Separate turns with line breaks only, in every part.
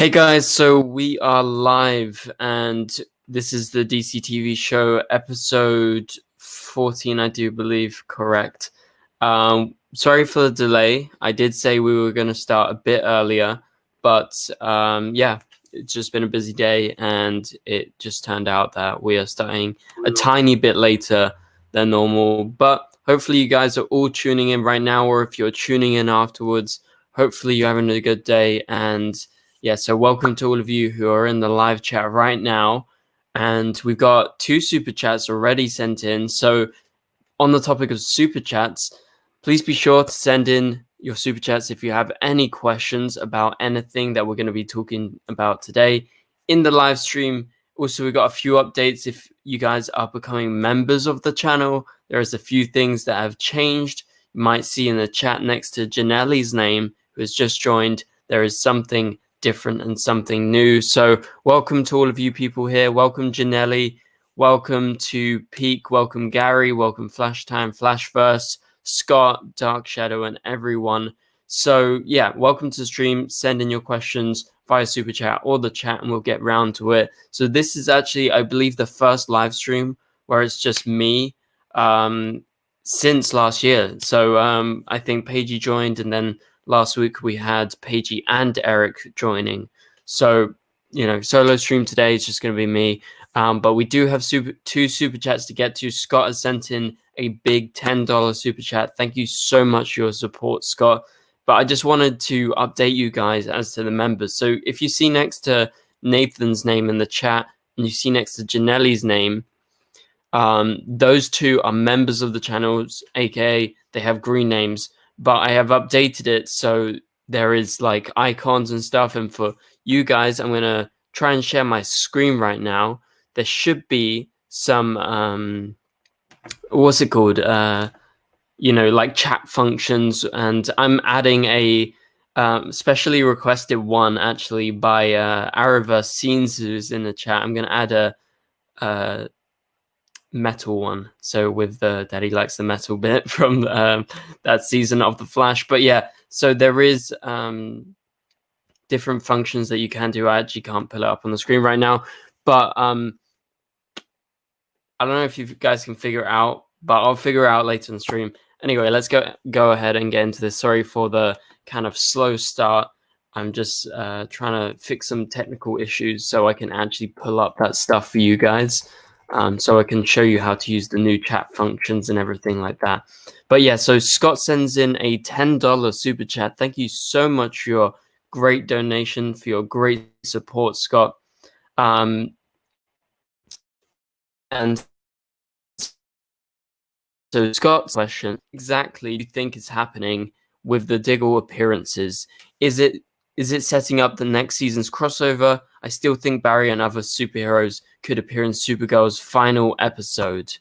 Hey guys, so we are live and this is the DCTV show episode 14, I do believe, correct. Sorry for the delay. I did say we were going to start a bit earlier, but yeah, it's just been a busy day and it just turned out that we are starting a tiny bit later than normal. But hopefully you guys are all tuning in right now, or if you're tuning in afterwards, hopefully you're having a good day. And yeah, so welcome to all of you who are in the live chat right now. And we've got 2 super chats already sent in. So on the topic of super chats, please be sure to send in your super chats if you have any questions about anything that we're going to be talking about today in the live stream. Also, we've got a few updates. If you guys are becoming members of the channel, there's a few things that have changed. You might see in the chat next to Janelle's name, who has just joined, there is something different and something new. So welcome to all of you people here. Welcome Janelle, welcome to Peak, welcome Gary, welcome Flash Time, Flashverse, Scott, Dark Shadow, and everyone. So yeah, welcome to the stream. Send in your questions via super chat or the chat and we'll get round to it. So this is actually, I believe, the first live stream where it's just me since last year. So I think Paigey joined, and then last week we had Paigey and Eric joining. So, you know, solo stream today is just going to be me. But we do have 2 super chats to get to. Scott has sent in a big $10 super chat. Thank you so much for your support, Scott. But I just wanted to update you guys as to the members. So if you see next to Nathan's name in the chat and you see next to Janelle's name, those 2 are members of the channels, aka they have green names. But I have updated it so there is like icons and stuff. And for you guys, I'm going to try and share my screen right now. There should be some, what's it called? You know, like chat functions. And I'm adding a specially requested one actually by Araverse Scenes, who's in the chat. I'm going to add a metal one, so with the Daddy Likes the Metal bit from that season of The Flash. But yeah, so there is different functions that you can do. I actually can't pull it up on the screen right now, but I don't know if you guys can figure it out, but I'll figure it out later in the stream. Anyway, let's go ahead and get into this. Sorry for the kind of slow start. I'm just trying to fix some technical issues so I can actually pull up that stuff for you guys. So I can show you how to use the new chat functions and everything like that. But yeah, so Scott sends in a $10 super chat. Thank you so much for your great donation, for your great support, Scott. And so Scott's question, exactly do you think is happening with the Diggle appearances? Is it setting up the next season's crossover? I still think Barry and other superheroes could appear in Supergirl's final episode.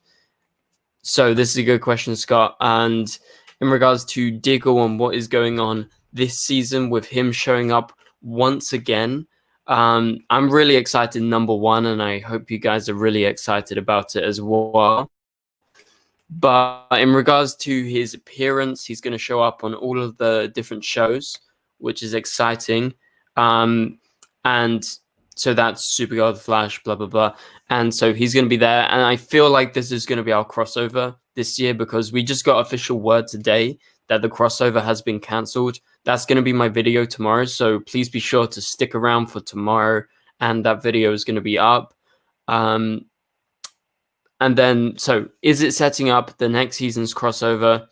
So this is a good question, Scott. And in regards to Diggle and what is going on this season with him showing up once again, I'm really excited, number one, and I hope you guys are really excited about it as well. But in regards to his appearance, he's going to show up on all of the different shows, which is exciting. And so that's Supergirl, The Flash, blah, blah, blah. And so he's going to be there. And I feel like this is going to be our crossover this year because we just got official word today that the crossover has been cancelled. That's going to be my video tomorrow. So please be sure to stick around for tomorrow. And that video is going to be up. And then, so is it setting up the next season's crossover?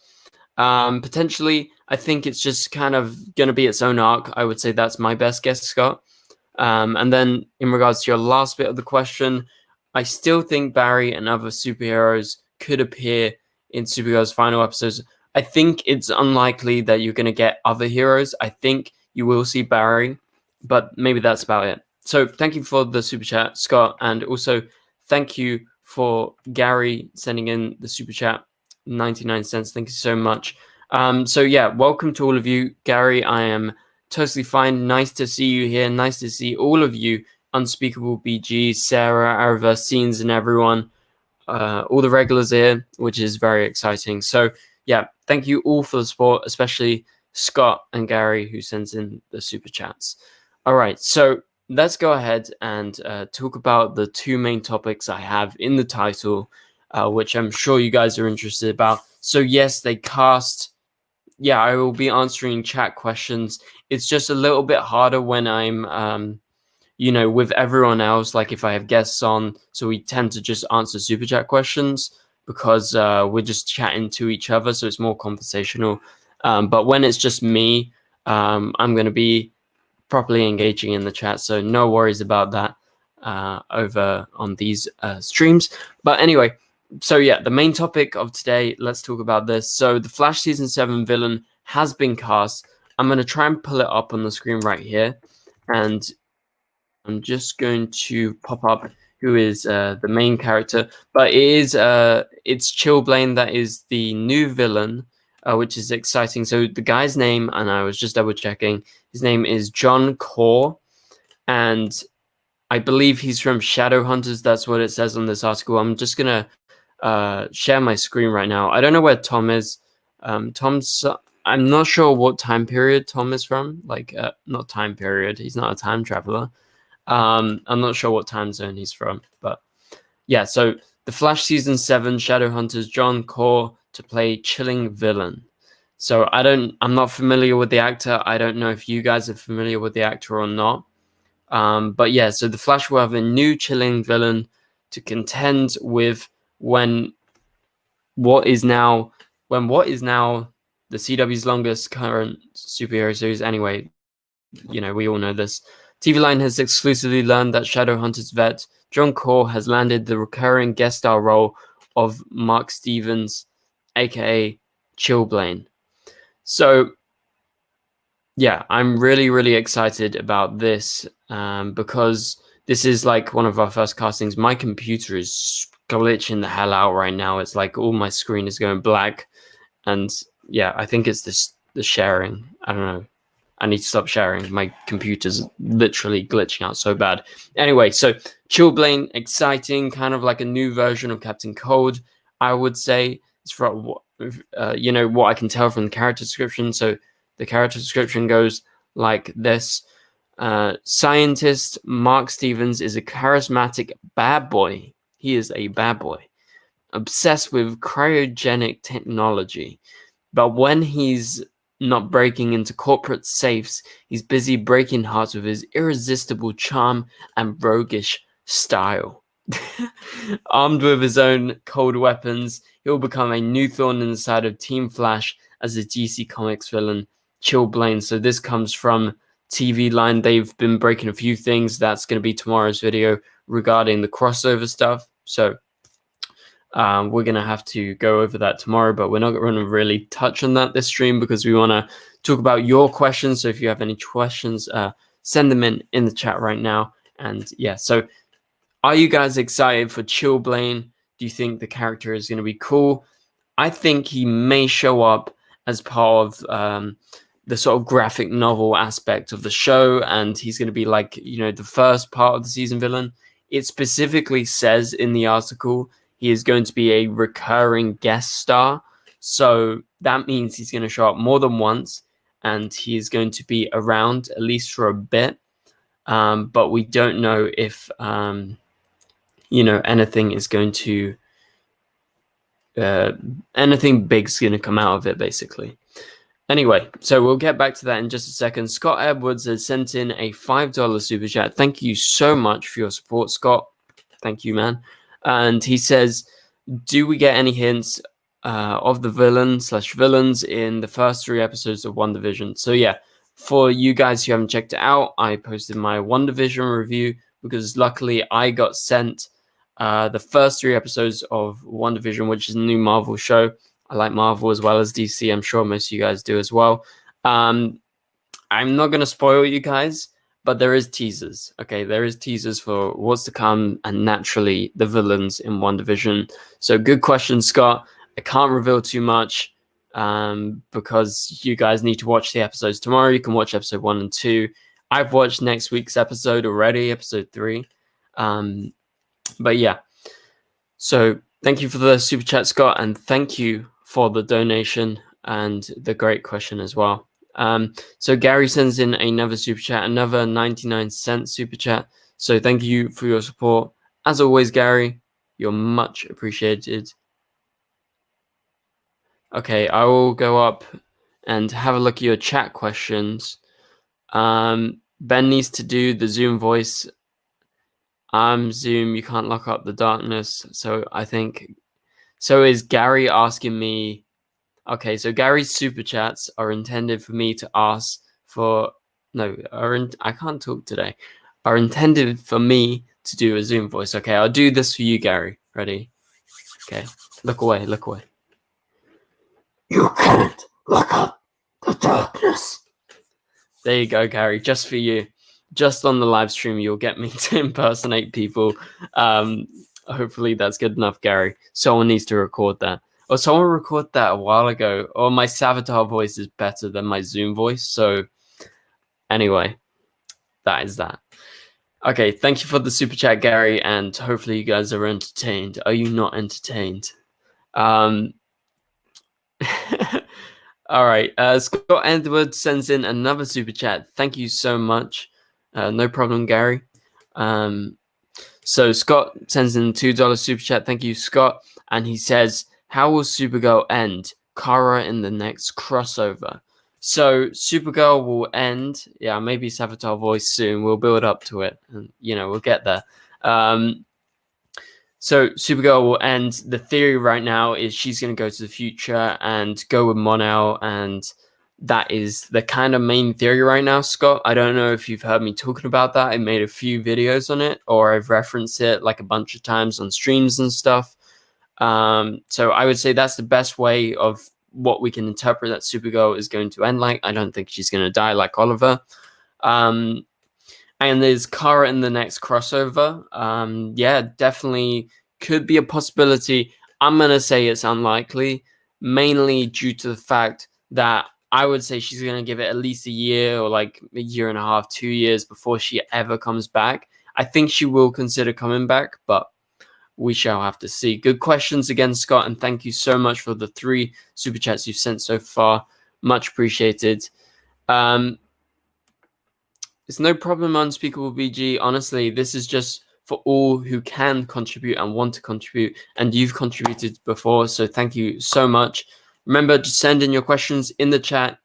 Potentially, I think it's just kind of going to be its own arc. I would say that's my best guess, Scott. And then in regards to your last bit of the question, I still think Barry and other superheroes could appear in Supergirl's final episodes. I think it's unlikely that you're going to get other heroes. I think you will see Barry, but maybe that's about it. So thank you for the super chat, Scott. And also thank you for Gary sending in the super chat, 99 cents. Thank you so much. So yeah, welcome to all of you. Gary, I am totally fine. Nice to see you here. Nice to see all of you. Unspeakable BG, Sarah, Araverse Scenes, and everyone. All the regulars here, which is very exciting. So yeah, thank you all for the support, especially Scott and Gary, who sends in the super chats. All right, so let's go ahead and talk about the two main topics I have in the title, which I'm sure you guys are interested about. So yes, they cast. Yeah, I will be answering chat questions. It's just a little bit harder when I'm, with everyone else. Like if I have guests on, so we tend to just answer super chat questions because we're just chatting to each other, so it's more conversational. But when it's just me, I'm going to be properly engaging in the chat, so no worries about that over on these streams. But anyway, so yeah, the main topic of today, let's talk about this. So the Flash season 7 villain has been cast. I'm going to try and pull it up on the screen right here, and I'm just going to pop up who is the main character, but it's Chillblaine that is the new villain, which is exciting. So the guy's name, and I was just double checking, his name is John Core, and I believe he's from Shadowhunters. That's what it says on this article. I'm just gonna share my screen right now. I don't know where Tom is. I'm not sure what time period Tom is from. Like, not time period. He's not a time traveler. I'm not sure what time zone he's from, but yeah. So the Flash season 7 Shadowhunters John Core to play chilling villain. So I'm not familiar with the actor. I don't know if you guys are familiar with the actor or not. But yeah, so the Flash will have a new chilling villain to contend with when what is now the CW's longest current superhero series. Anyway, we all know this. TV Line has exclusively learned that Shadowhunters vet John Core has landed the recurring guest star role of Mark Stevens, aka Chillblaine. So, yeah, I'm really, really excited about this because this is like one of our first castings. My computer is glitching the hell out right now. It's like all my screen is going black, and yeah, I think it's the sharing. I don't know. I need to stop sharing. My computer's literally glitching out so bad. Anyway, so Chillblaine, exciting, kind of like a new version of Captain Cold, I would say. It's from what I can tell from the character description. So the character description goes like this. Scientist Mark Stevens is a charismatic bad boy. He is a bad boy, obsessed with cryogenic technology. But when he's not breaking into corporate safes, he's busy breaking hearts with his irresistible charm and roguish style. Armed with his own cold weapons, he'll become a new thorn in the side of Team Flash as a DC Comics villain, Chillblaine. So this comes from TV Line. They've been breaking a few things. That's going to be tomorrow's video regarding the crossover stuff. So we're going to have to go over that tomorrow, but we're not going to really touch on that this stream because we want to talk about your questions. So if you have any questions, send them in the chat right now. And yeah, so are you guys excited for Chillblaine? Do you think the character is going to be cool? I think he may show up as part of the sort of graphic novel aspect of the show, and he's going to be like, the first part of the season villain. It specifically says in the article he is going to be a recurring guest star. So that means he's going to show up more than once, and he's going to be around at least for a bit. But we don't know if, anything is going to, anything big's going to come out of it, basically. Anyway, so we'll get back to that in just a second. Scott Edwards has sent in a $5 super chat. Thank you so much for your support, Scott. Thank you, man. And he says, do we get any hints of the villains in the first 3 episodes of WandaVision? So yeah, for you guys who haven't checked it out, I posted my WandaVision review because luckily I got sent the first 3 episodes of WandaVision, which is a new Marvel show. I like Marvel as well as DC. I'm sure most of you guys do as well. I'm not going to spoil you guys, but there is teasers. Okay, there is teasers for what's to come, and naturally the villains in WandaVision. So good question, Scott. I can't reveal too much because you guys need to watch the episodes tomorrow. You can watch episode 1 and 2. I've watched next week's episode already, episode 3. But yeah, so thank you for the super chat, Scott, and thank you for the donation and the great question as well. So Gary sends in another super chat, another 99-cent super chat. So thank you for your support. As always, Gary, you're much appreciated. Okay, I will go up and have a look at your chat questions. Ben needs to do the Zoom voice. Zoom, you can't lock up the darkness. So I think, so is Gary asking me, okay, so Gary's super chats are intended for me to ask for, no, I can't talk today, are intended for me to do a Zoom voice. Okay, I'll do this for you, Gary. Ready? Okay, look away, look away. You can't lock up the darkness. There you go, Gary, just for you. Just on the live stream, you'll get me to impersonate people. Hopefully that's good enough, Gary. Someone needs to record that. Or someone recorded that a while ago. Or my Savitar voice is better than my Zoom voice. So anyway, that is that. Okay, thank you for the super chat, Gary, and hopefully you guys are entertained. Are you not entertained? All right, Scott Edwards sends in another super chat. Thank you so much. No problem, Gary. So Scott sends in $2 super chat. Thank you, Scott. And he says, how will Supergirl end? Kara in the next crossover. So Supergirl will end. Yeah, maybe Savitar voice soon. We'll build up to it. And, we'll get there. So Supergirl will end. The theory right now is she's going to go to the future and go with Mon-El, and that is the kind of main theory right now, Scott. I don't know if you've heard me talking about that. I made a few videos on it, or I've referenced it like a bunch of times on streams and stuff. So I would say that's the best way of what we can interpret that Supergirl is going to end like. I don't think she's going to die like Oliver. And there's Kara in the next crossover. Yeah, definitely could be a possibility. I'm going to say it's unlikely, mainly due to the fact that I would say she's going to give it at least a year or like a year and a half, 2 years before she ever comes back. I think she will consider coming back, but we shall have to see. Good questions again, Scott, and thank you so much for the 3 super chats you've sent so far. Much appreciated. It's no problem, Unspeakable BG. Honestly, this is just for all who can contribute and want to contribute, and you've contributed before, so thank you so much. Remember to send in your questions in the chat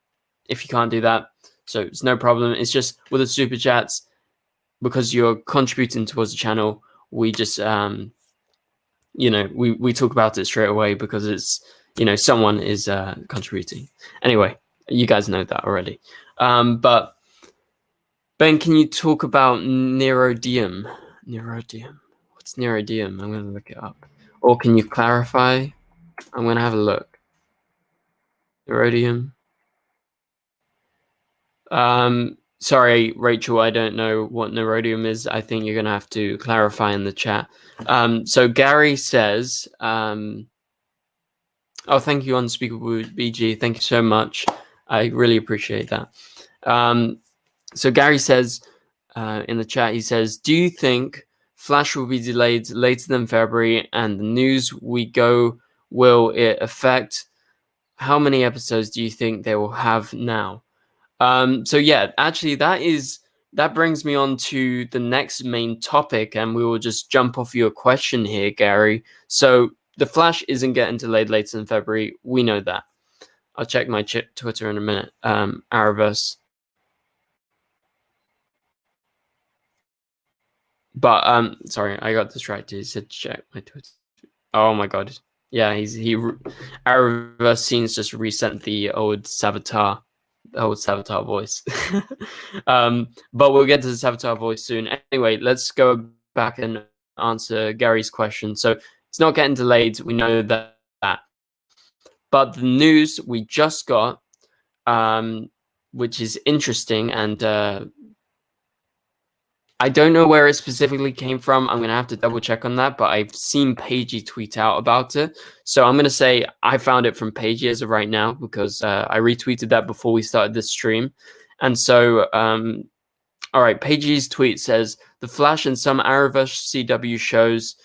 if you can't do that. So it's no problem. It's just with the super chats, because you're contributing towards the channel, we just we talk about it straight away because it's someone is contributing. Anyway, you guys know that already. But Ben, can you talk about Neurodium? Neurodium. What's Neurodium? I'm going to look it up. Or can you clarify? I'm going to have a look. Neurodium. Sorry, Rachel, I don't know what Neurodium is. I think you're going to have to clarify in the chat. So Gary says, oh, thank you, Unspeakable BG. Thank you so much. I really appreciate that. So Gary says in the chat, he says, do you think Flash will be delayed later than February, and the news we go will it affect? How many episodes do you think they will have now? So yeah, actually that brings me on to the next main topic, and we will just jump off your question here, Gary. So the Flash isn't getting delayed later than February. We know that. I'll check my Twitter in a minute. Arrowverse. But sorry, I got distracted. He said check my Twitter. Oh my god. Yeah, Arrowverse scenes just resent the old Savitar voice. But we'll get to the Savitar voice soon. Anyway, let's go back and answer Gary's question. So it's not getting delayed. We know that. But the news we just got, which is interesting, and I don't know where it specifically came from. I'm going to have to double check on that, but I've seen Paigey tweet out about it. So I'm going to say I found it from Paigey as of right now, because I retweeted that before we started this stream. And so, all right, Paigey's tweet says, The Flash and some Arrowverse CW shows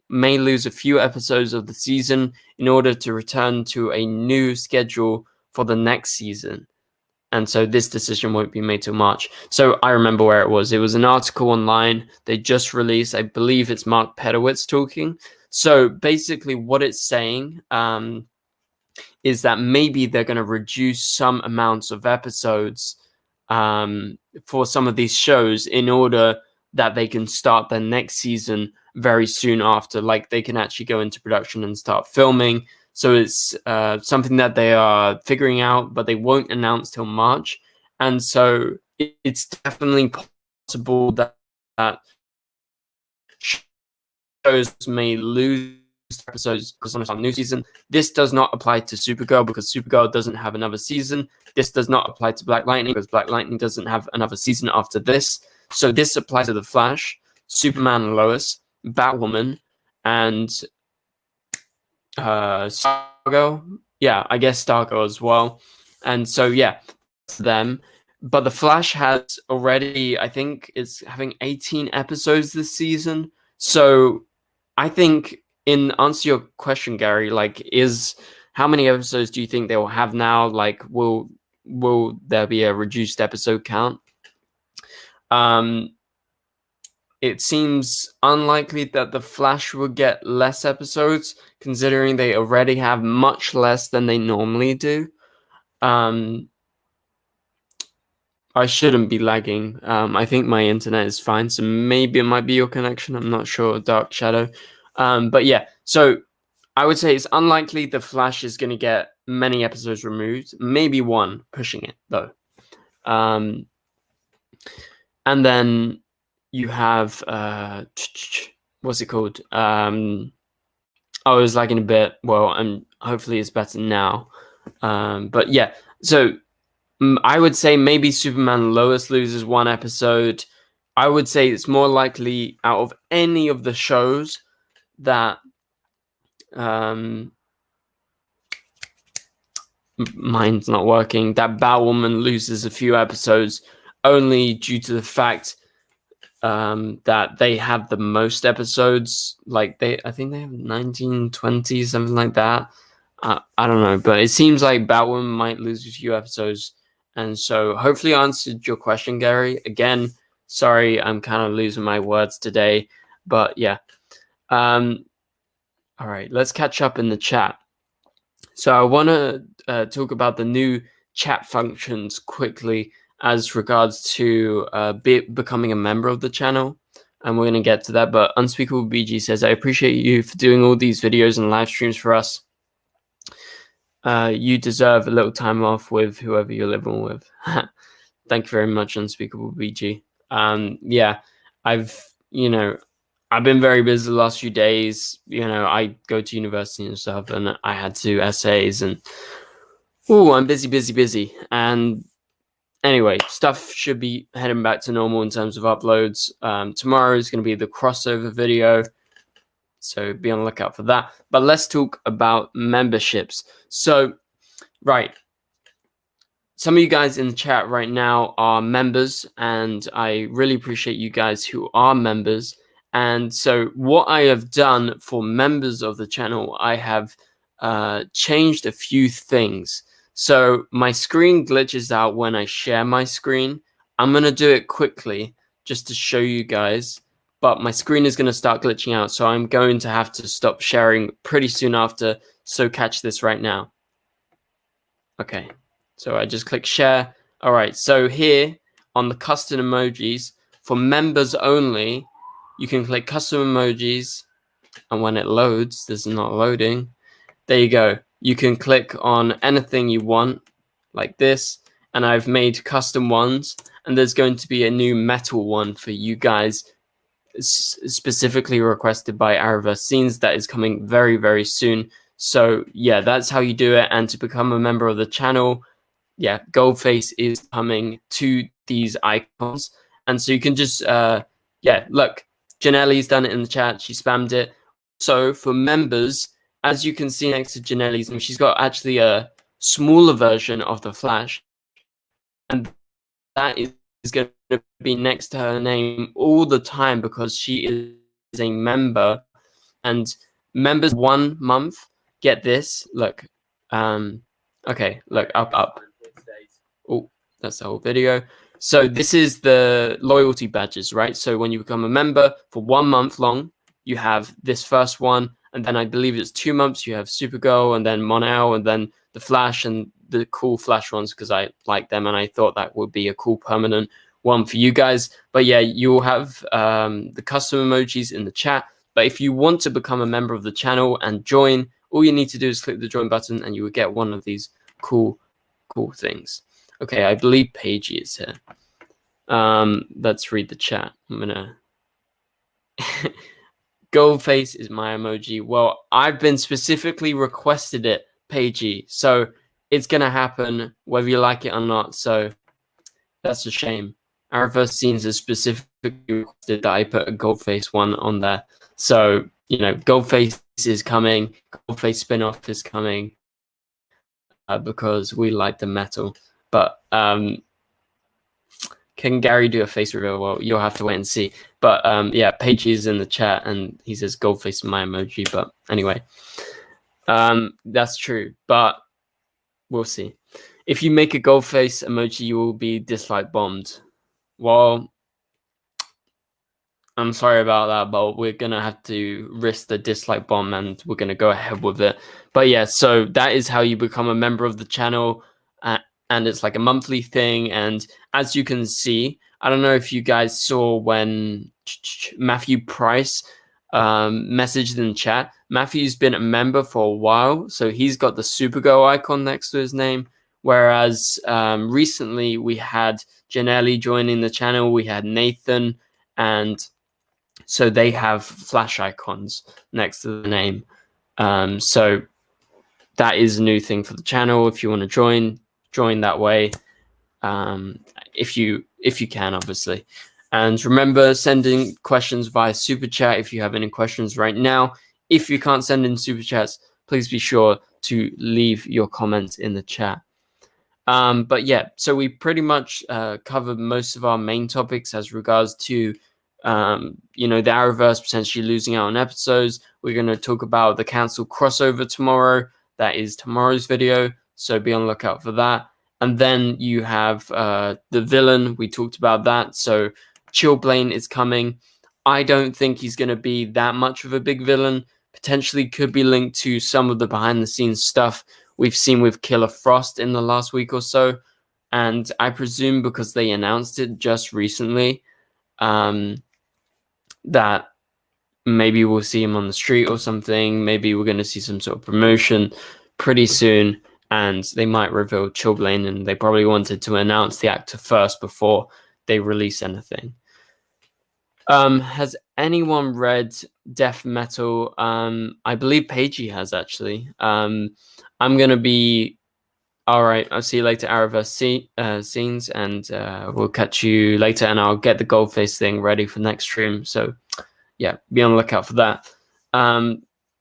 may lose a few episodes of the season in order to return to a new schedule for the next season. and so this decision won't be made till March. So I remember where it was. It was an article online they just released. I believe it's Mark Pedowitz talking. So basically what it's saying is that maybe they're going to reduce some amounts of episodes for some of these shows in order that they can start their next season very soon after. Like they can actually go into production and start filming. So it's something that they are figuring out, but they won't announce till March. And so it's definitely possible that shows may lose episodes because on a new season. This does not apply to Supergirl because Supergirl doesn't have another season. This does not apply to Black Lightning because Black Lightning doesn't have another season after this. So this applies to The Flash, Superman and Lois, Batwoman, and Stargirl. Yeah, I guess Stargirl as well. And so yeah, them. But The Flash has already, I think it's having 18 episodes this season. So I think in answer to your question, Gary, like how many episodes do you think they will have now? Like will there be a reduced episode count? It seems unlikely that The Flash will get less episodes, considering they already have much less than they normally do. I shouldn't be lagging. I think my internet is fine, so maybe it might be your connection. I'm not sure, Dark Shadow. But yeah, so I would say it's unlikely The Flash is going to get many episodes removed. Maybe one, pushing it, though. And then you have, what's it called? I was lagging a bit. Well, and hopefully it's better now. But yeah, so I would say maybe Superman and Lois loses one episode. I would say it's more likely out of any of the shows that mine's not working, that Batwoman loses a few episodes only due to the fact that they have the most episodes. Like I think they have 19, 20, something like that. I don't know, but it seems like Batwoman might lose a few episodes. And so hopefully I answered your question, Gary. Again, sorry, I'm kind of losing my words today, but yeah. All right, let's catch up in the chat. So I want to talk about the new chat functions quickly as regards to becoming a member of the channel. And we're going to get to that. But Unspeakable BG says, I appreciate you for doing all these videos and live streams for us. You deserve a little time off with whoever you're living with. Thank you very much, Unspeakable BG. Yeah, I've been very busy the last few days. I go to university and stuff, and I had to do essays, and I'm busy. And anyway, stuff should be heading back to normal in terms of uploads. Tomorrow is going to be the crossover video, so be on the lookout for that. But let's talk about memberships. So, right. Some of you guys in the chat right now are members, and I really appreciate you guys who are members. And so what I have done for members of the channel, I have changed a few things. So my screen glitches out when I share my screen. I'm going to do it quickly just to show you guys, but my screen is going to start glitching out. So I'm going to have to stop sharing pretty soon after. So catch this right now. Okay. So I just click share. All right. So here on the custom emojis for members only, you can click custom emojis, and when it loads, this is not loading. There you go. You can click on anything you want, like this, and I've made custom ones, and there's going to be a new metal one for you guys, specifically requested by Araverse Scenes, that is coming very, very soon. So yeah, that's how you do it. And to become a member of the channel, yeah, Goldface is coming to these icons, and so you can just yeah, look. Janelle's done it in the chat. She spammed it. So for members, as you can see next to Janelle's name, she's got actually a smaller version of the Flash. And that is going to be next to her name all the time because she is a member. And members 1 month get this. Look. Okay, look, up. Oh, That's the whole video. So this is the loyalty badges, right? So when you become a member for 1 month long, you have this first one, and then I believe it's 2 months. You have Supergirl, and then Monel, and then the Flash, and the cool Flash ones because I like them, and I thought that would be a cool permanent one for you guys. But yeah, you'll have the custom emojis in the chat. But if you want to become a member of the channel and join, all you need to do is click the join button, and you will get one of these cool things. Okay, I believe Paigey is here. Let's read the chat. I'm gonna gold face is my emoji. Well, I've been specifically requested it, Paigey, so it's gonna happen whether you like it or not. So that's a shame. Our first scenes has specifically requested that I put a gold face one on there. So, you know, gold face is coming, gold face spin-off is coming, because we like the metal. But can Gary do a face reveal? Well, you'll have to wait and see. But yeah, Paige is in the chat and he says gold face my emoji. But anyway, that's true. But we'll see. If you make a gold face emoji, you will be dislike bombed. Well, I'm sorry about that, but we're gonna have to risk the dislike bomb, and we're gonna go ahead with it. But yeah, so that is how you become a member of the channel, and it's like a monthly thing. And as you can see, I don't know if you guys saw when Matthew Price messaged in chat. Matthew's been a member for a while, so he's got the Supergirl icon next to his name. Whereas recently we had Janelli joining the channel, we had Nathan, and so they have flash icons next to the name. So that is a new thing for the channel. If you want to join that way, if you can, obviously. And remember, sending questions via super chat if you have any questions right now. If you can't send in super chats, please be sure to leave your comments in the chat. But yeah, so we pretty much covered most of our main topics as regards to you know, the Arrowverse potentially losing out on episodes. We're going to talk about the cancelled crossover tomorrow. That is tomorrow's video, so be on the lookout for that. And then you have the villain. We talked about that. So Chillblaine is coming. I don't think he's going to be that much of a big villain. Potentially could be linked to some of the behind the scenes stuff we've seen with Killer Frost in the last week or so. And I presume because they announced it just recently, that maybe we'll see him on the street or something. Maybe we're going to see some sort of promotion pretty soon, and they might reveal Chillblaine, and they probably wanted to announce the actor first before they release anything. Has anyone read Death Metal? I believe Paigey has, actually. I'm going to be... All right, I'll see you later, Arrowverse scenes, and we'll catch you later, and I'll get the gold face thing ready for next stream. So, yeah, be on the lookout for that.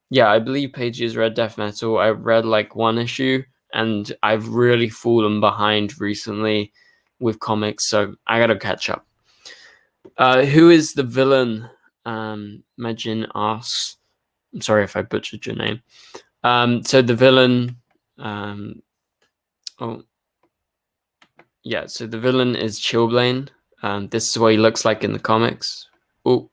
Yeah, I believe Paige has read Death Metal. I read like one issue, and I've really fallen behind recently with comics, so I gotta catch up. Who is the villain? Majin asks. I'm sorry if I butchered your name. So the villain... Oh, yeah, so the villain is Chillblaine. This is what he looks like in the comics. Oh,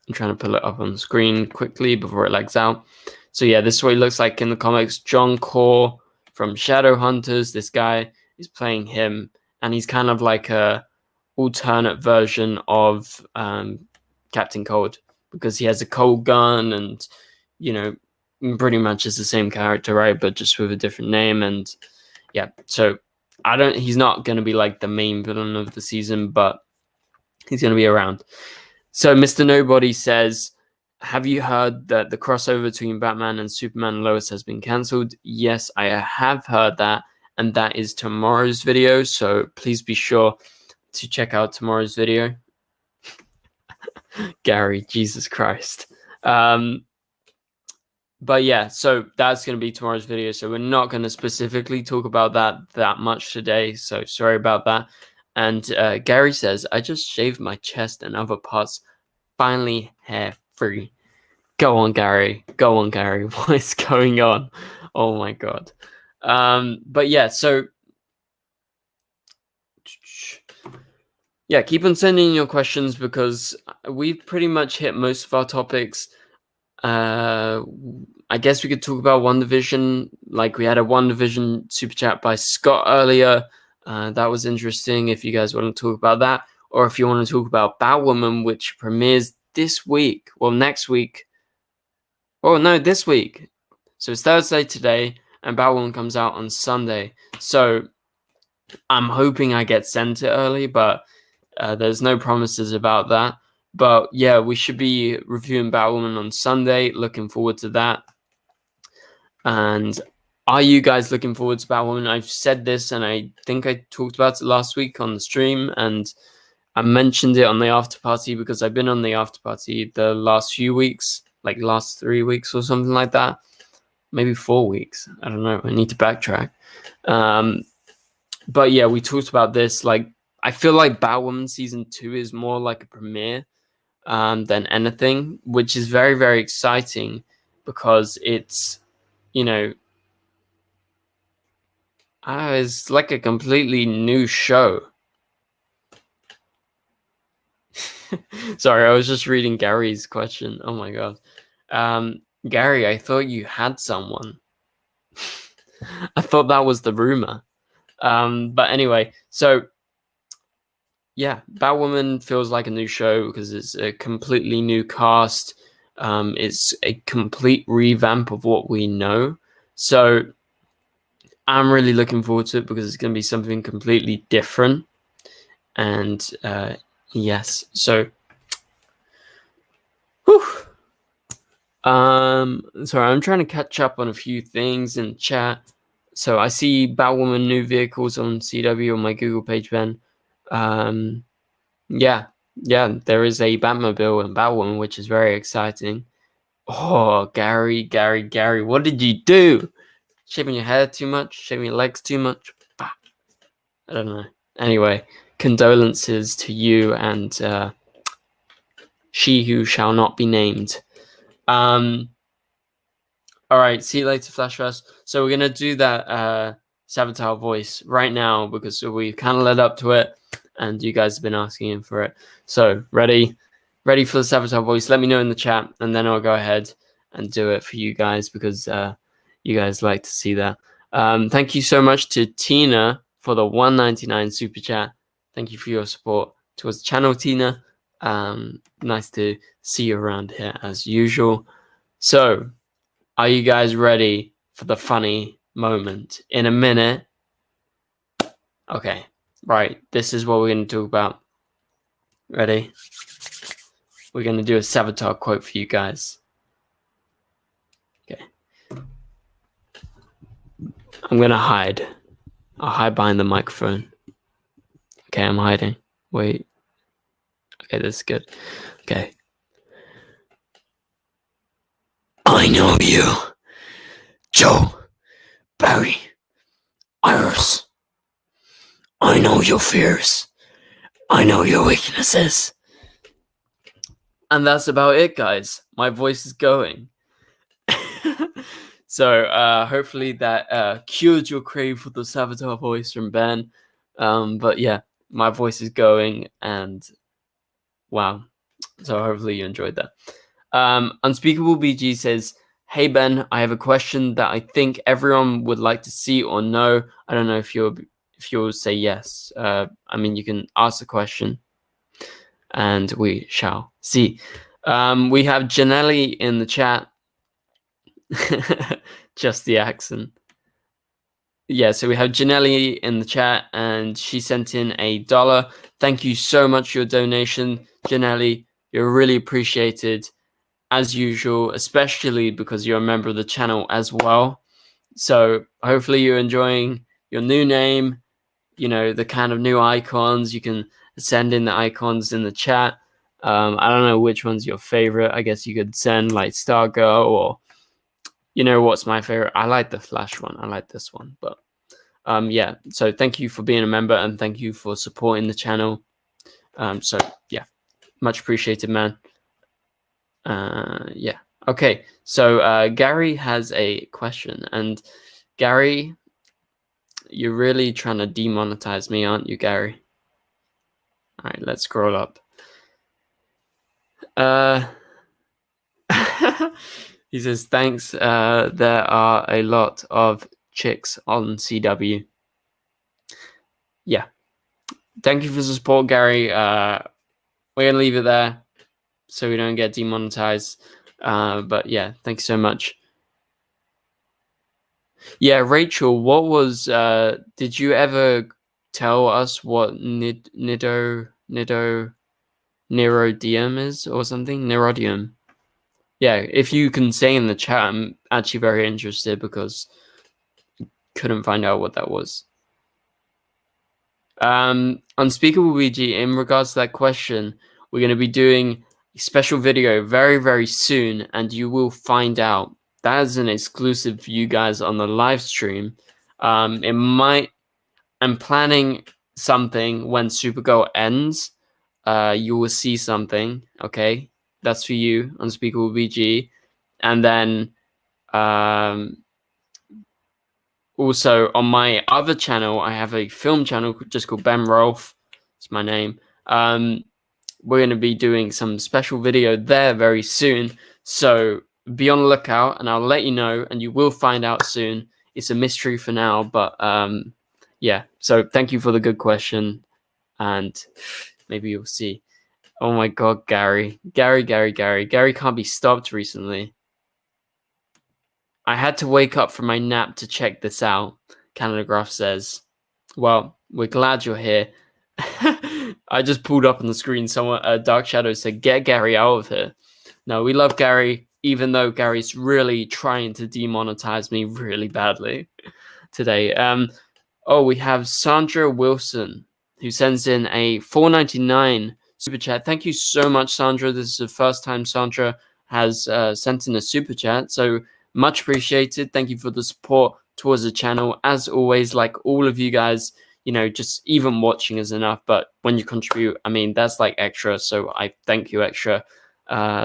I'm trying to pull it up on the screen quickly before it lags out. So yeah, this is what he looks like in the comics. John Core from Shadowhunters, this guy is playing him, and he's kind of like a alternate version of Captain Cold, because he has a cold gun, and, you know, pretty much is the same character, right? But just with a different name. And yeah, so he's not going to be like the main villain of the season, but he's going to be around. So Mr. Nobody says, have you heard that the crossover between Batman and Superman and Lois has been cancelled? Yes, I have heard that, and that is tomorrow's video, so please be sure to check out tomorrow's video. Gary, Jesus Christ. But yeah, so that's going to be tomorrow's video. So we're not going to specifically talk about that much today. So sorry about that. And Gary says, I just shaved my chest and other parts, finally hair free. Go on, Gary. Go on, Gary. What is going on? Oh my God. But yeah, so yeah, keep on sending your questions because we've pretty much hit most of our topics. I guess we could talk about WandaVision. Like we had a WandaVision super chat by Scott earlier. That was interesting. If you guys want to talk about that, or if you want to talk about Batwoman, which premieres this week, well, next week. Oh no, this week. So it's Thursday today, and Batwoman comes out on Sunday. So I'm hoping I get sent it early, but there's no promises about that. But yeah, we should be reviewing Batwoman on Sunday. Looking forward to that. And are you guys looking forward to Batwoman? I've said this, and I think I talked about it last week on the stream, and I mentioned it on the after party because I've been on the after party the last few weeks, like last 3 weeks or something like that. Maybe 4 weeks. I don't know. I need to backtrack. But yeah, we talked about this. Like, I feel like Batwoman season 2 is more like a premiere than anything, which is very, very exciting because it's, you know, it's like a completely new show. Sorry, I was just reading Gary's question. Oh my god. Gary, I thought you had someone. I thought that was the rumor. But anyway, so yeah, Batwoman feels like a new show because it's a completely new cast. It's a complete revamp of what we know. So I'm really looking forward to it because it's going to be something completely different. And yes, so whew. Sorry, I'm trying to catch up on a few things in chat. So I see Batwoman new vehicles on CW on my Google page, Ben. Yeah, there is a Batmobile and Batwoman, which is very exciting. Oh, Gary, what did you do? Shaving your hair too much? Shaving your legs too much? I don't know. Anyway, condolences to you and she who shall not be named. All right, see you later, Flashfest. So we're gonna do that Savitar voice right now because we kind of led up to it, and you guys have been asking him for it. So ready for the Savitar voice? Let me know in the chat, and then I'll go ahead and do it for you guys because you guys like to see that. Thank you so much to Tina for the $1.99 super chat. Thank you for your support towards the channel, Tina. Nice to see you around here as usual. So, are you guys ready for the funny moment? In a minute. Okay, right. This is what we're going to talk about. Ready? We're going to do a Savitar quote for you guys. Okay. I'm going to hide. I'll hide behind the microphone. Okay, I'm hiding. Wait. Okay, this is good. Okay. I know you. Joe. Barry. Iris. I know your fears. I know your weaknesses. And that's about it, guys. My voice is going. So hopefully that cured your crave for the Savitar voice from Ben. But yeah, my voice is going, and wow. So hopefully you enjoyed that. Unspeakable BG says, "Hey Ben, I have a question that I think everyone would like to see or know. I don't know if you'll say yes. I mean, you can ask the question, and we shall see." We have Janelli in the chat. Just the accent. Yeah, so we have Janelli in the chat, and she sent in $1. Thank you so much for your donation, Janelli. You're really appreciated, as usual, especially because you're a member of the channel as well. So hopefully you're enjoying your new name, you know, the kind of new icons. You can send in the icons in the chat. I don't know which one's your favorite. I guess you could send like Stargirl, or you know what's my favorite? I like the Flash one. I like this one. But yeah, so thank you for being a member, and thank you for supporting the channel. So yeah, much appreciated, man. Yeah. Okay, so Gary has a question, and Gary, you're really trying to demonetize me, aren't you, Gary? All right, let's scroll up. He says, thanks. There are a lot of chicks on CW. Yeah. Thank you for the support, Gary. We're going to leave it there so we don't get demonetized. But yeah, thanks so much. Yeah, Rachel, what was, did you ever tell us what Nirodium is or something? Nirodium. Yeah, if you can say in the chat, I'm actually very interested because couldn't find out what that was. Unspeakable VG, in regards to that question, we're going to be doing a special video very, very soon, and you will find out. That is an exclusive for you guys on the live stream. I'm planning something when Supergirl ends. You will see something, okay? That's for you, Unspeakable VG. And then also on my other channel, I have a film channel just called Ben Rolfe. It's my name. We're going to be doing some special video there very soon. So be on the lookout and I'll let you know, and you will find out soon. It's a mystery for now, but yeah. So thank you for the good question, and maybe you'll see. Oh my God, Gary can't be stopped recently. I had to wake up from my nap to check this out, Canada Graph says. Well, we're glad you're here. I just pulled up on the screen, someone, Dark Shadow said, get Gary out of here. No, we love Gary, even though Gary's really trying to demonetize me really badly today. Oh, we have Sandra Wilson, who sends in a $4.99 super chat. Thank you so much, Sandra. This is the first time Sandra has sent in a super chat, so much appreciated. Thank you for the support towards the channel. As always, like all of you guys, you know, just even watching is enough, but when you contribute, I mean, that's like extra, so I thank you extra.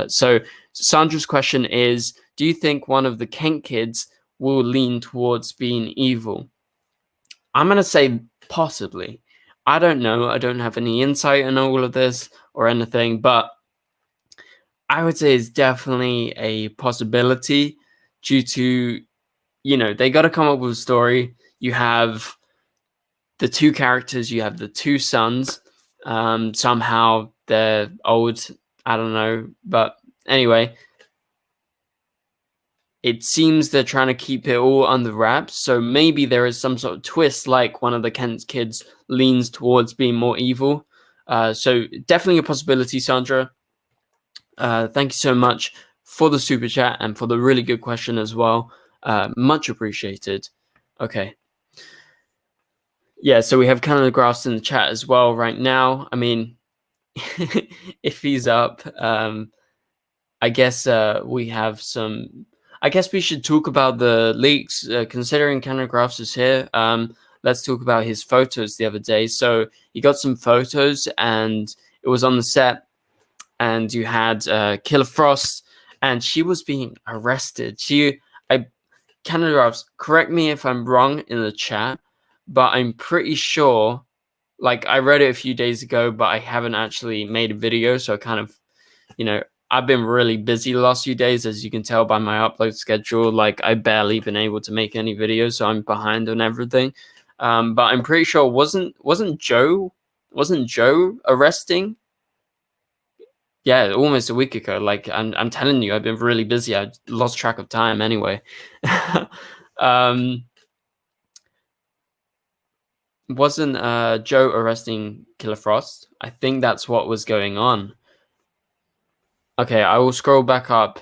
So Sandra's question is, do you think one of the Kent kids will lean towards being evil? I'm going to say possibly. I don't know. I don't have any insight in all of this or anything, but I would say it's definitely a possibility due to, you know, they got to come up with a story. You have the two characters, you have the two sons. Somehow they're old. I don't know. But anyway, it seems they're trying to keep it all under wraps. So maybe there is some sort of twist, like one of the Kent's kids leans towards being more evil. So definitely a possibility, Sandra. Thank you so much for the super chat and for the really good question as well. Much appreciated. Okay. Yeah, so we have Canada Graphs in the chat as well right now. I mean, if he's up, I guess we have some. I guess we should talk about the leaks. Considering Canada Graphs is here, let's talk about his photos the other day. So he got some photos, and it was on the set, and you had Killer Frost, and she was being arrested. Canada Graphs, correct me if I'm wrong in the chat, but I'm pretty sure. Like, I read it a few days ago, but I haven't actually made a video, so I kind of, you know, I've been really busy the last few days, as you can tell by my upload schedule. Like, I've barely been able to make any videos, so I'm behind on everything. But I'm pretty sure wasn't Joe arresting? Yeah, almost a week ago. Like, I'm telling you, I've been really busy. I lost track of time anyway. Wasn't Joe arresting Killer Frost? I think that's what was going on. Okay, I will scroll back up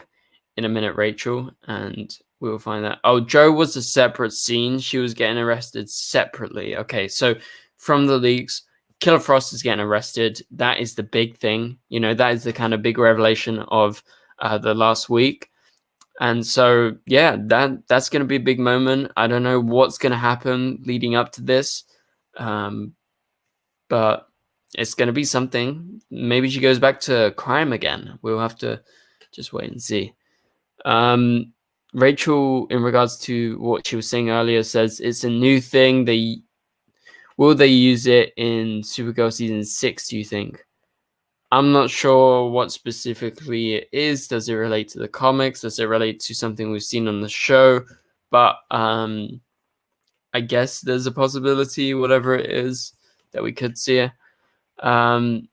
in a minute, Rachel, and we will find that. Oh, Joe was a separate scene. She was getting arrested separately. Okay, so from the leaks, Killer Frost is getting arrested. That is the big thing. You know, that is the kind of big revelation of the last week. And so, yeah, that's going to be a big moment. I don't know what's going to happen leading up to this, but it's going to be something. Maybe she goes back to crime again. We'll have to just wait and see. Rachel, in regards to what she was saying earlier, says it's a new thing. Will they use it in Supergirl season 6, do you think? I'm not sure what specifically it is. Does it relate to the comics? Does it relate to something we've seen on the show? But I guess there's a possibility, whatever it is, that we could see it. Canada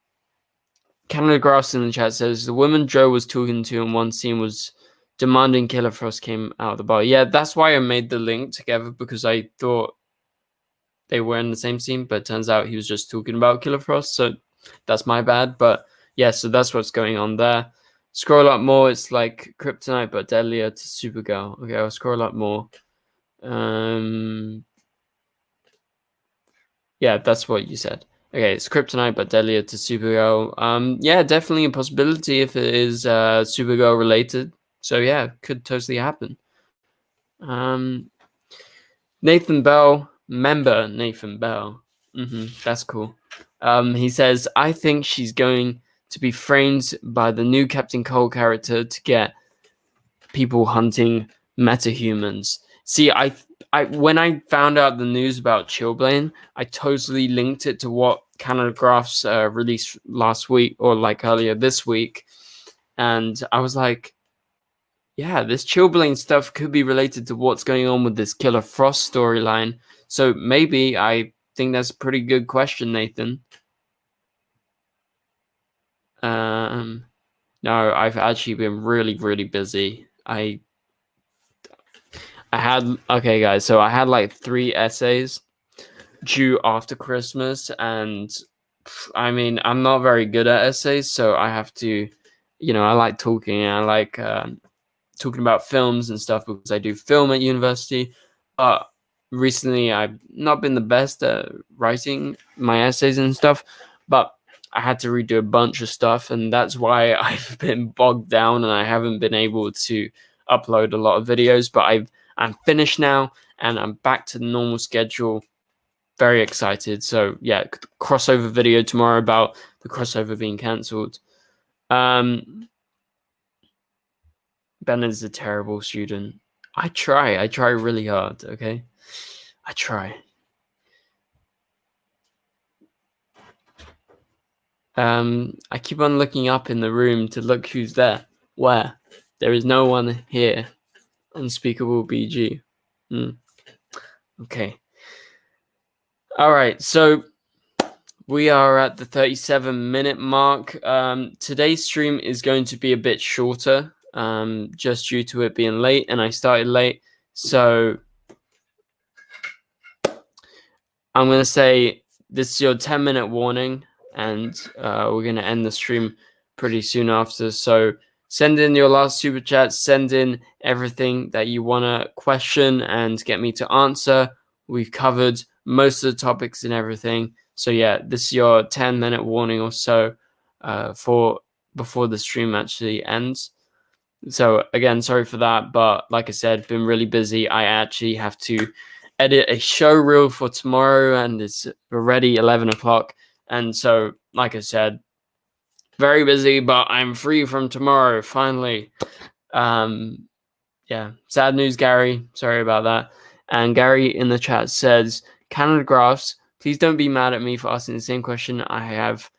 Grass in the chat says the woman Joe was talking to in one scene was demanding Killer Frost came out of the bar. Yeah, that's why I made the link together, because I thought they were in the same scene, but it turns out he was just talking about Killer Frost, so that's my bad. But yeah, so that's what's going on there. Scroll up more, it's like Kryptonite but deadlier to Supergirl. Okay, I'll scroll up more. Yeah, that's what you said. Okay, it's Kryptonite but deadlier to Supergirl. Yeah, definitely a possibility if it is Supergirl related. So yeah, could totally happen. Nathan Bell, member Nathan Bell. That's cool. He says, I think she's going to be framed by the new Captain Cole character to get people hunting metahumans. See, I when I found out the news about Chillblaine, I totally linked it to what Canada Graphs released last week, or like earlier this week, and I was like, yeah, this Chillblaine stuff could be related to what's going on with this Killer Frost storyline. So maybe, I think that's a pretty good question, Nathan. No, I've actually been really, really busy. I had, okay, guys, so I had like 3 essays due after Christmas, and I mean, I'm not very good at essays, so I have to, I like talking, I like talking about films and stuff because I do film at university. But recently, I've not been the best at writing my essays and stuff, but I had to redo a bunch of stuff, and that's why I've been bogged down and I haven't been able to upload a lot of videos. But I'm finished now, and I'm back to the normal schedule. Very excited. So yeah, crossover video tomorrow about the crossover being cancelled. Ben is a terrible student. I try really hard, okay? I try. I keep on looking up in the room to look who's there. Where? There is no one here. Unspeakable BG. Okay. All right, so we are at the 37-minute mark. Today's stream is going to be a bit shorter, just due to it being late, and I started late. So I'm going to say this is your 10-minute warning, and we're going to end the stream pretty soon after. So send in your last super chat, send in everything that you want to question and get me to answer. We've covered most of the topics and everything. So yeah, this is your 10-minute warning or so for before the stream actually ends. So again, sorry for that, but like I said, been really busy. I actually have to edit a show reel for tomorrow, and it's already 11 o'clock. And so, like I said, very busy, but I'm free from tomorrow, finally. Yeah, sad news, Gary. Sorry about that. And Gary in the chat says, Canada Graphs, please don't be mad at me for asking the same question. I have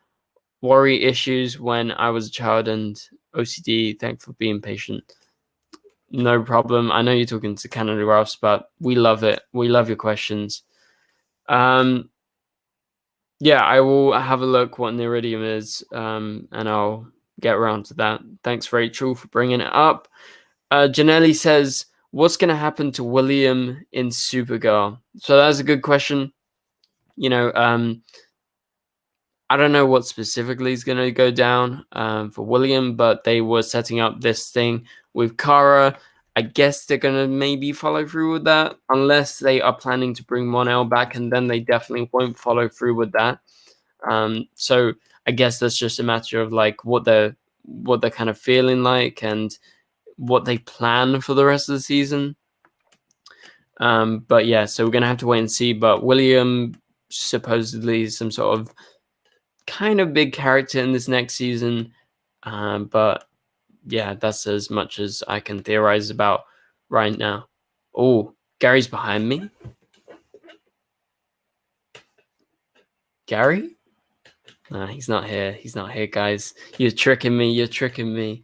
worry issues when I was a child and OCD. Thanks for being patient. No problem. I know you're talking to Canada Graphs, but we love it. We love your questions. Yeah, I will have a look what Neridium is, and I'll get around to that. Thanks, Rachel, for bringing it up. Janelli says, what's going to happen to William in Supergirl? So that's a good question. I don't know what specifically is going to go down for William, but they were setting up this thing with Kara. I guess they're going to maybe follow through with that, unless they are planning to bring Mon-El back, and then they definitely won't follow through with that. So I guess that's just a matter of like what they're kind of feeling like and what they plan for the rest of the season. But yeah, so we're going to have to wait and see. But William supposedly is some sort of kind of big character in this next season, but yeah, that's as much as I can theorize about right now. Oh, Gary's behind me. Gary? Nah, he's not here. He's not here, guys. You're tricking me. You're tricking me.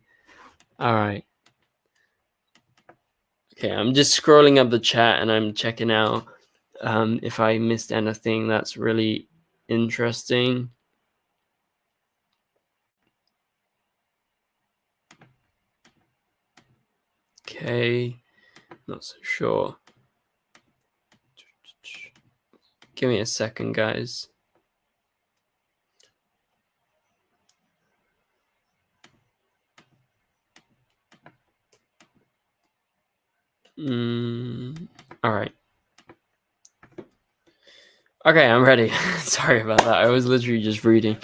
All right. Okay, I'm just scrolling up the chat and I'm checking out if I missed anything that's really interesting. Okay, not so sure. Give me a second, guys. All right. Okay, I'm ready. Sorry about that. I was literally just reading.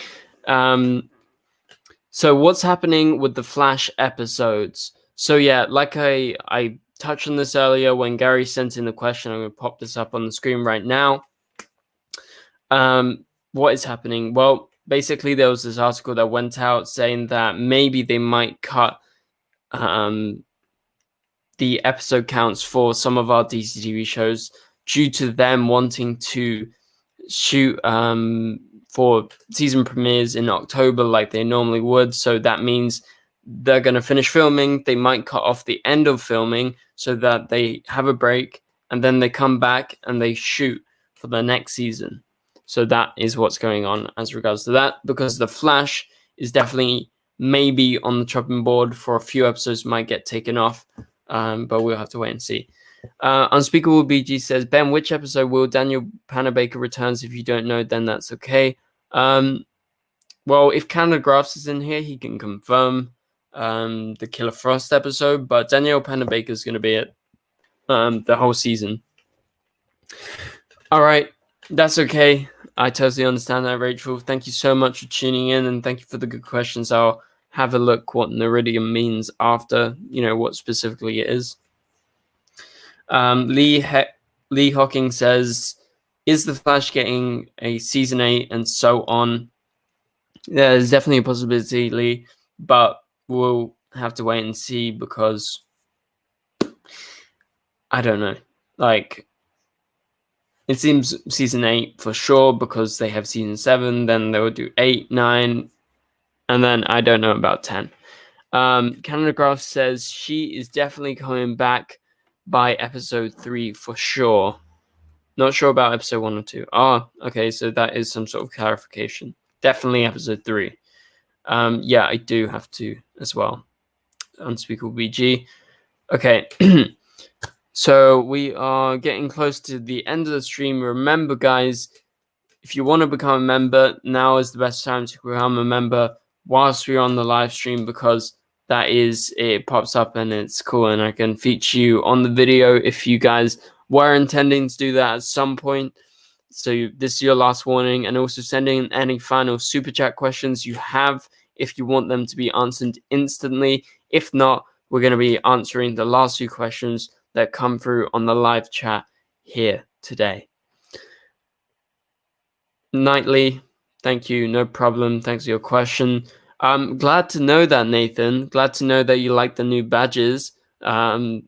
So what's happening with the Flash episodes? So yeah, like I touched on this earlier when Gary sent in the question. I'm going to pop this up on the screen right now. What is happening? Well, basically there was this article that went out saying that maybe they might cut the episode counts for some of our DCTV shows due to them wanting to shoot for season premieres in October like they normally would. So that means they're going to finish filming. They might cut off the end of filming so that they have a break and then they come back and they shoot for the next season. So that is what's going on as regards to that, because The Flash is definitely maybe on the chopping board for a few episodes, might get taken off, but we'll have to wait and see. Unspeakable BG says, Ben, which episode will Daniel Panabaker returns? If you don't know, then that's okay. Well, if Canada Graphs is in here, he can confirm the Killer Frost episode, but Daniel Panabaker is going to be it the whole season. All right, that's okay. I totally understand that, Rachel. Thank you so much for tuning in, and thank you for the good questions. I'll have a look what Neridium means after, what specifically it is. Lee Hawking says, is The Flash getting a season 8 and so on? There's definitely a possibility, Lee, but we'll have to wait and see because I don't know. It seems season 8 for sure because they have season 7, then they will do 8, 9, and then I don't know about 10. Canada Graph says she is definitely coming back by episode 3 for sure. Not sure about episode 1 or 2. Okay, so that is some sort of clarification. Definitely episode 3. Yeah, I do have to as well. Unspeakable BG. Okay. So we are getting close to the end of the stream. Remember, guys, if you want to become a member, now is the best time to become a member whilst we're on the live stream, because it pops up and it's cool and I can feature you on the video if you guys were intending to do that at some point. So this is your last warning, and also send in any final super chat questions you have if you want them to be answered instantly. If not, we're going to be answering the last few questions that come through on the live chat here today. Nightly, thank you, no problem. Thanks for your question. I'm glad to know that, Nathan. Glad to know that you like the new badges. I'm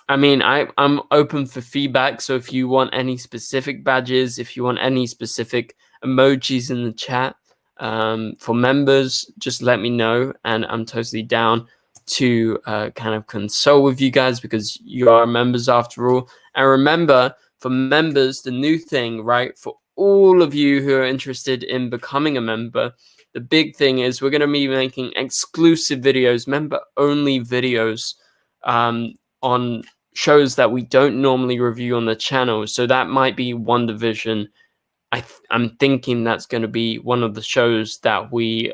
open for feedback, so if you want any specific badges, if you want any specific emojis in the chat for members, just let me know, and I'm totally down to kind of console with you guys because you are members after all. And remember, for members, the new thing, right, for all of you who are interested in becoming a member, the big thing is we're going to be making exclusive videos, member-only videos on shows that we don't normally review on the channel. So that might be WandaVision. I'm thinking that's going to be one of the shows that we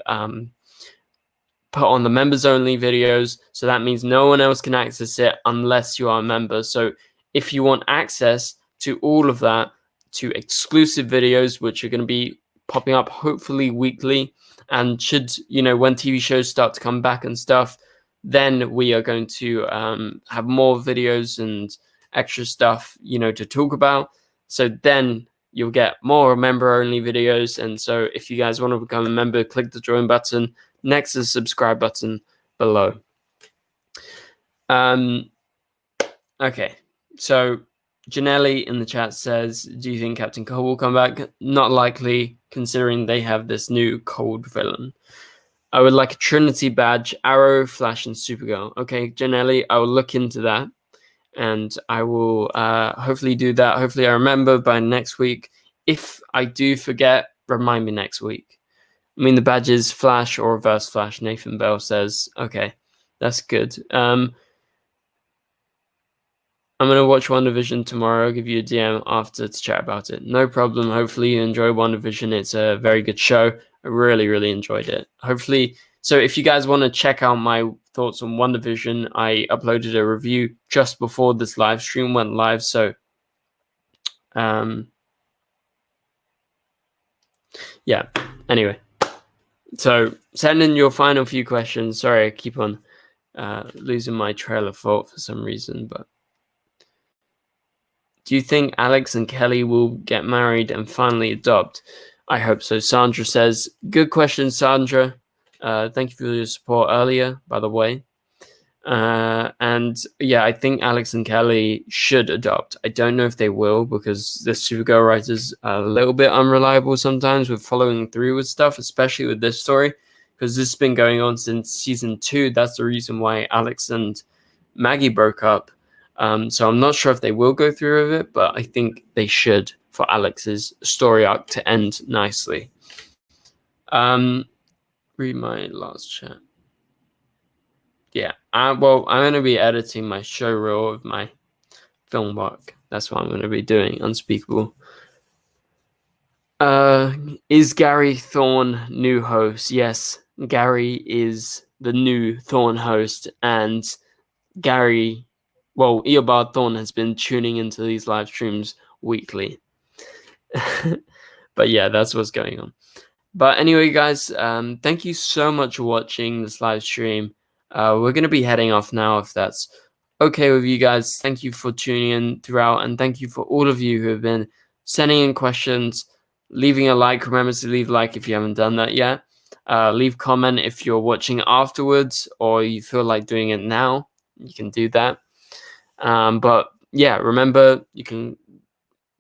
put on the members only videos. So that means no one else can access it unless you are a member. So if you want access to all of that, to exclusive videos, which are going to be popping up hopefully weekly, and should, when TV shows start to come back and stuff, then we are going to have more videos and extra stuff, to talk about. So then you'll get more member-only videos. And so if you guys want to become a member, click the join button next to the subscribe button below. Okay, so Janelli in the chat says, do you think Captain Cold will come back? Not likely, considering they have this new Cold villain. I would like a Trinity badge, Arrow, Flash, and Supergirl. Okay, Janelli, I will look into that, and I will hopefully do that. Hopefully I remember by next week. If I do forget, remind me next week. I mean, the badges, Flash or Reverse Flash, Nathan Bell says. Okay, that's good. I'm going to watch WandaVision tomorrow. I'll give you a DM after to chat about it. No problem. Hopefully you enjoy WandaVision. It's a very good show. I really, really enjoyed it. Hopefully, so if you guys want to check out my thoughts on WandaVision, I uploaded a review just before this live stream went live. So, yeah. Anyway, so send in your final few questions. Sorry, I keep on losing my trail of thought for some reason, but do you think Alex and Kelly will get married and finally adopt? I hope so. Sandra says, good question, Sandra. Thank you for your support earlier, by the way. And yeah, I think Alex and Kelly should adopt. I don't know if they will, because the Supergirl writers are a little bit unreliable sometimes with following through with stuff, especially with this story, because this has been going on since season 2. That's the reason why Alex and Maggie broke up. So I'm not sure if they will go through with it, but I think they should for Alex's story arc to end nicely. Read my last chat. Yeah, well, I'm going to be editing my show reel of my film work. That's what I'm going to be doing. Unspeakable. Is Gary Thorne new host? Yes, Gary is the new Thorne host, and Gary, well, Eobard Thorne has been tuning into these live streams weekly. But yeah, that's what's going on. But anyway, guys, thank you so much for watching this live stream. We're going to be heading off now, if that's okay with you guys. Thank you for tuning in throughout, and thank you for all of you who have been sending in questions, leaving a like. Remember to leave a like if you haven't done that yet. Leave comment if you're watching afterwards or you feel like doing it now. You can do that. But yeah, remember, you can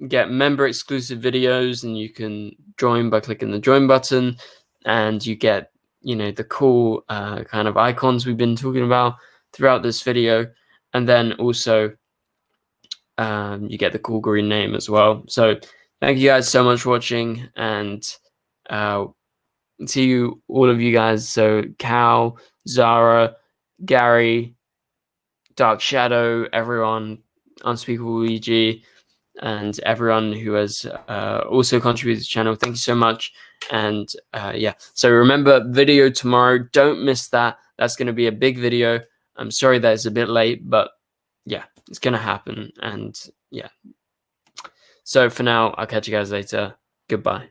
get member exclusive videos, and you can join by clicking the join button, and you get, you know, the cool kind of icons we've been talking about throughout this video, and then also you get the cool green name as well. So thank you guys so much for watching, and see you, all of you guys. So Cal, Zara, Gary, Dark Shadow, everyone, Unspeakable Luigi, and everyone who has also contributed to the channel. Thank you so much. And yeah, so remember, video tomorrow, don't miss that. That's going to be a big video. I'm sorry that it's a bit late, but yeah, it's going to happen. And yeah, so for now, I'll catch you guys later. Goodbye.